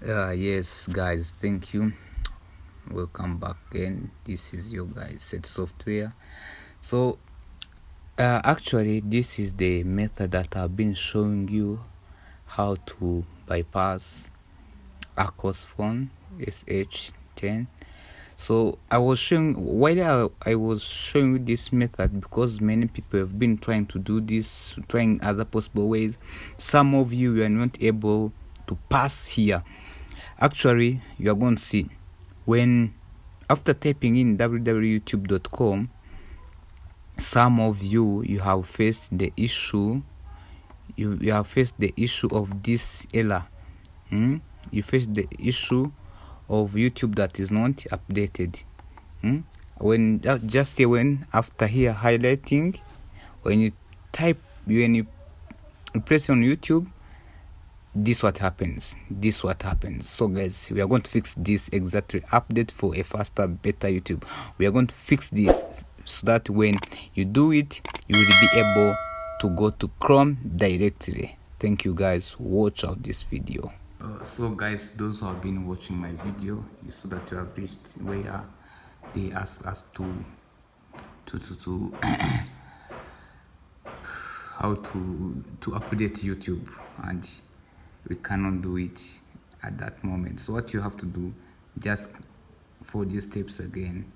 Yes, guys, thank you. Welcome back again. This is your guys SETHSOFTWARE. So actually this is the method that I've been showing you how to bypass Aquos phone SH10. So I was showing while I was showing you this method because many people have been trying to do this, trying other possible ways. Some of you were not able to pass here. Actually, you are going to see when after typing in www.youtube.com, some of you have faced the issue. You have faced the issue of this error. You face the issue of YouTube that is not updated. When just when after here highlighting, when you press on YouTube, this what happens. So guys, we are going to fix this exactly. Update for a faster, better YouTube. We are going to fix this so that when you do it, you will be able to go to Chrome directly. Thank you guys. Watch out this video. So guys, those who have been watching my video, you saw that you have reached where they asked us to how to update YouTube, and we cannot do it at that moment. So what you have to do, just follow these steps again.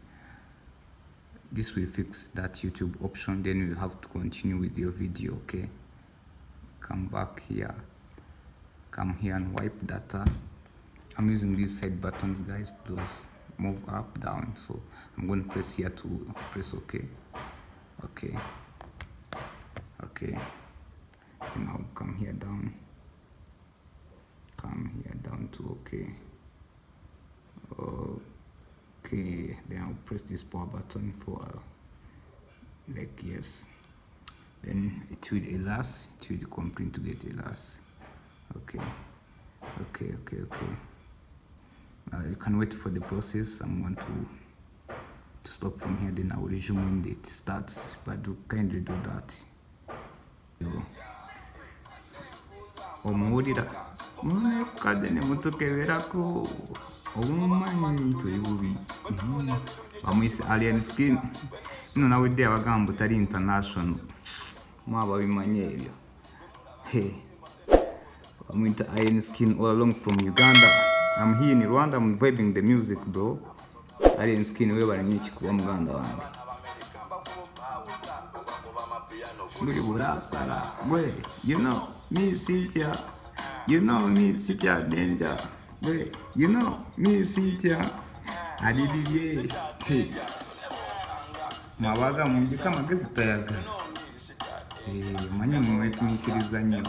This will fix that YouTube option. Then you have to continue with your video. Okay, come back here, come here and wipe data. I'm using these side buttons, guys, those move up, down. So I'm going to press here to press OK. Okay, now come here down, to okay, then I'll press this power button for like yes, then it will elapse, it will complete to get elapse. Okay, you can wait for the process. I'm going to stop from here, then I will resume when it starts, but do kindly do that. Omuwulira mukadde ne mutukeberako obumanyi tuli bubi bamuyise ALIENSKIN nno nawedde abagamba butali international mwaba bimanye ebyo bamuyita ALIENSKIN all along from Uganda. I'm here in Rwanda, I'm vibing the music bro. ALIENSKIN webale nnyo ekikuba muganda wange buli bulasala gwe, you know me Cynthia, you know me Cynthia danger gwe, you know me Cynthia adibibye mwabaga munjika amagezi tayaga manyi mwetumiikiriza nnyo,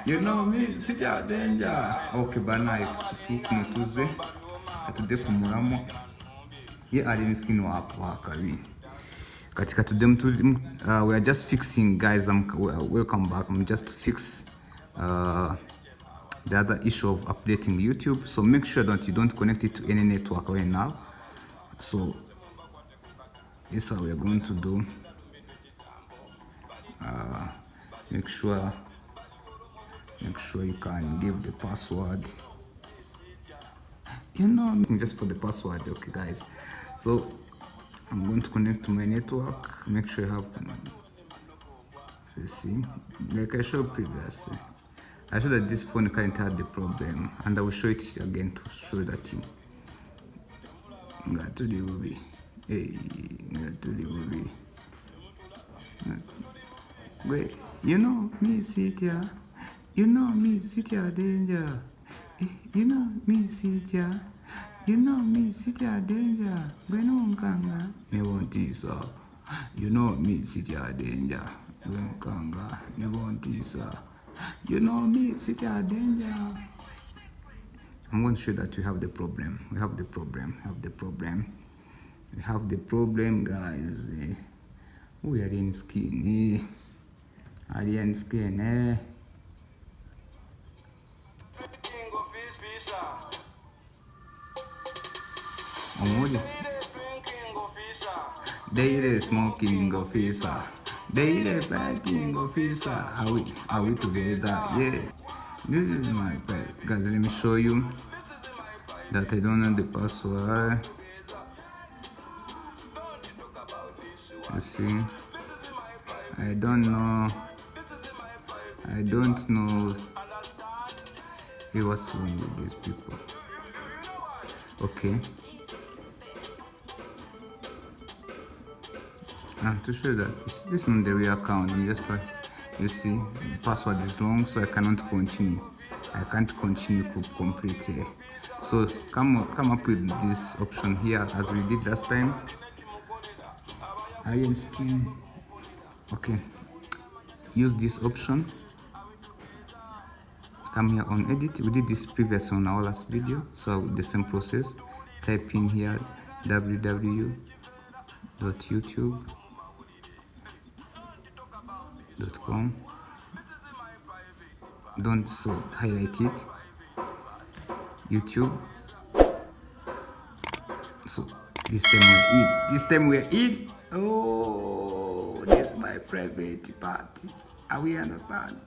you know me Cynthia danger. Okay banaye tutuze katudde ku mulamu ye ALIENSKIN wakabi katika today we are just fixing, guys. Welcome back. I'm just to fix the other issue of updating YouTube. So make sure that you don't connect it to any network right now. So this is how we are going to do. Make sure you can give the password, you know, just for the password. Okay guys, so I'm going to connect to my network. Make sure you have, you see, like I showed previously. I showed that this phone currently had the problem, and I will show it again to show that you got to the movie. Wait, you know me Cynthia, you know me Cynthia danger, you know me Cynthia. You know me Cynthia danger, gweno nkanga nebontiisa. You know me Cynthia danger, gweno nkanga nebontiisa. You know me Cynthia danger. I'm going to show that we have the problem. We have the problem, guys. We are ALIENSKIN. ALIENSKIN. Daily smoking officer, daily fighting officer. Are we together? Yeah. This is my private. Guys, let me show you that I don't know the password. You see, I don't know what's wrong with these people. Okay, now to show that this is not the real account. You see, the password is long, so I cannot continue. I can't continue completely. So come up with this option here as we did last time. ALIENSKIN. Okay, use this option. Come here on edit. We did this previously on our last video, so the same process. Type in here www.youtube.com. don't highlight it, YouTube. So this time we're in. Oh, this is my private party. Are we understand?